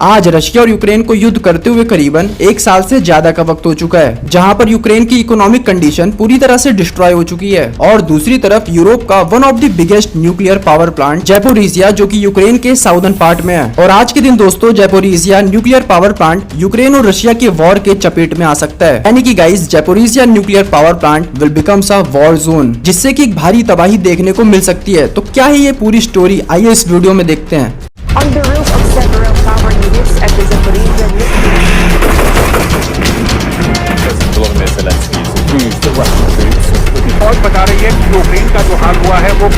आज रशिया और यूक्रेन को युद्ध करते हुए करीबन 1 साल से ज्यादा का वक्त हो चुका है, जहां पर यूक्रेन की इकोनॉमिक कंडीशन पूरी तरह से डिस्ट्रॉय हो चुकी है और दूसरी तरफ यूरोप का one of the biggest nuclear power plant Zaporizhzhia, जो कि यूक्रेन के साउदर्न पार्ट में है। और आज के दिन दोस्तों Zaporizhzhia nuclear power plant Ukraine और रशिया के वॉर के चपेट में आ सकता है, यानी कि guys Zaporizhzhia nuclear power plant will becomes a war zone, जिससे कि एक भारी तबाही देखने को मिल सकती है। तो क्या है ये पूरी स्टोरी, आइए इस वीडियो में देखते हैं। On the roof of several power units at the Zaporizhzhia Volodymyr Zelensky has accused the Russian troops of report बता रही है कि यूक्रेन का जो हाल हुआ है वो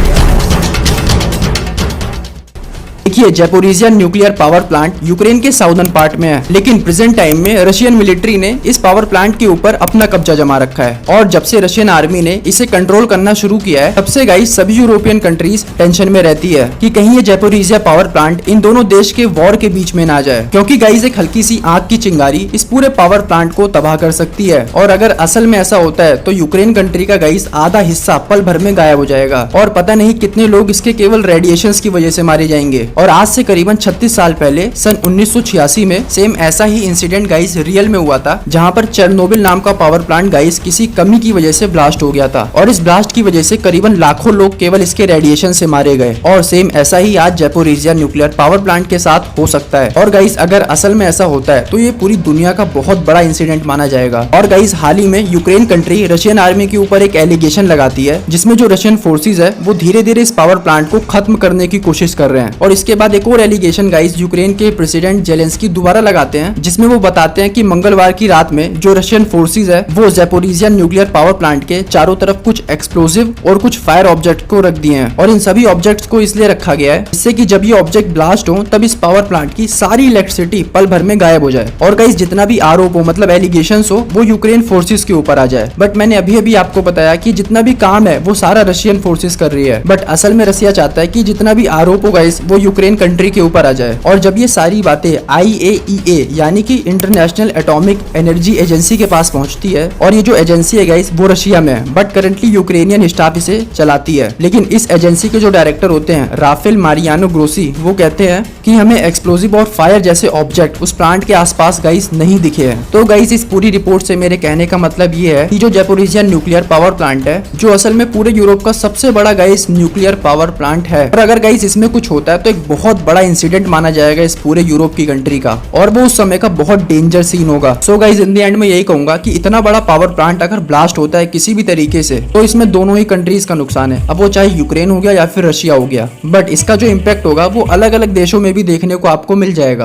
देखिए जैपोरिजिया न्यूक्लियर पावर प्लांट यूक्रेन के साउदर्न पार्ट में है, लेकिन प्रेजेंट टाइम में रशियन मिलिट्री ने इस पावर प्लांट के ऊपर अपना कब्जा जमा रखा है। और जब से रशियन आर्मी ने इसे कंट्रोल करना शुरू किया है, तब से गाइस सभी यूरोपियन कंट्रीज टेंशन में रहती है कि कहीं ये जैपोरिजिया पावर प्लांट इन दोनों देश के वॉर के बीच में ना जाए, क्योंकि गाइस एक हल्की सी आग की चिंगारी इस पूरे पावर प्लांट को तबाह कर सकती है। और अगर असल में ऐसा होता है तो यूक्रेन कंट्री का गाइस आधा हिस्सा पल भर में गायब हो जाएगा और पता नहीं कितने लोग इसके केवल रेडिएशन की वजह से मारे जाएंगे। और आज से करीबन 36 साल पहले सन 1986 में सेम ऐसा ही इंसिडेंट गाइस रियल में हुआ था, जहां पर चेरनोबिल नाम का पावर प्लांट गाइस किसी कमी की वजह से ब्लास्ट हो गया था और इस ब्लास्ट की वजह से करीबन लाखों लोग केवल इसके रेडिएशन से मारे गए। और सेम ऐसा ही आज जैपोरिजिया न्यूक्लियर पावर प्लांट के साथ हो सकता है। और गाइस अगर असल में ऐसा होता है तो ये पूरी दुनिया का बहुत बड़ा इंसिडेंट माना जाएगा। और गाइस हाल ही में यूक्रेन कंट्री रशियन आर्मी के ऊपर एक एलिगेशन लगाती है, जिसमें जो रशियन फोर्सेज है वो धीरे धीरे इस पावर प्लांट को खत्म करने की कोशिश कर रहे हैं। और इसके बाद एक और एलिगेशन गाइस यूक्रेन के प्रेसिडेंट जेलेंस्की दोबारा लगाते हैं, जिसमें वो बताते हैं कि मंगलवार की रात में जो रशियन फोर्सेज है वो जैपोरिजिया न्यूक्लियर पावर प्लांट के चारों तरफ कुछ एक्सप्लोसिव और कुछ फायर ऑब्जेक्ट को रख दिए हैं। और इन सभी ऑब्जेक्ट्स को इसलिए रखा गया है जिससे कि जब ये ऑब्जेक्ट ब्लास्ट हो तब इस पावर प्लांट की सारी इलेक्ट्रिसिटी पल भर में गायब हो जाए और गाइस जितना भी आरोप हो, मतलब एलिगेशंस हो, वो यूक्रेन फोर्सेज के ऊपर आ जाए। बट मैंने अभी अभी आपको बताया कि जितना भी काम है वो सारा रशियन फोर्सेज कर रही है, बट असल में रशिया चाहता है कि जितना भी आरोप हो गाइस वो यूक्रेन कंट्री के ऊपर आ जाए। और जब ये सारी बातें IAEA यानी कि इंटरनेशनल एटॉमिक एनर्जी एजेंसी के पास पहुंचती है, और ये जो एजेंसी है गाइस वो रशिया में है, बट करंटली यूक्रेनियन स्टाफ इसे चलाती है। लेकिन इस एजेंसी के जो डायरेक्टर होते हैं राफेल मारियानो ग्रोसी, वो कहते हैं कि हमें एक्सप्लोजिव और फायर जैसे ऑब्जेक्ट उस प्लांट के आसपास गाइस नहीं दिखे हैं। तो गाइस इस पूरी रिपोर्ट से मेरे कहने का मतलब ये है कि जो जैपोरिजिया न्यूक्लियर पावर प्लांट है, जो असल में पूरे यूरोप का सबसे बड़ा गाइस न्यूक्लियर पावर प्लांट है, और अगर गाइस इसमें कुछ होता है तो एक बहुत बड़ा इंसिडेंट माना जाएगा इस पूरे यूरोप की कंट्री का, और वो उस समय का बहुत डेंजर सीन होगा। So guys in the end में यही कहूंगा कि इतना बड़ा पावर प्लांट अगर ब्लास्ट होता है किसी भी तरीके से, तो इसमें दोनों ही कंट्रीज का नुकसान है। अब वो चाहे यूक्रेन हो गया या फिर रशिया हो गया, बट इसका जो इम्पैक्ट होगा वो अलग अलग देशों में भी देखने को आपको मिल जाएगा।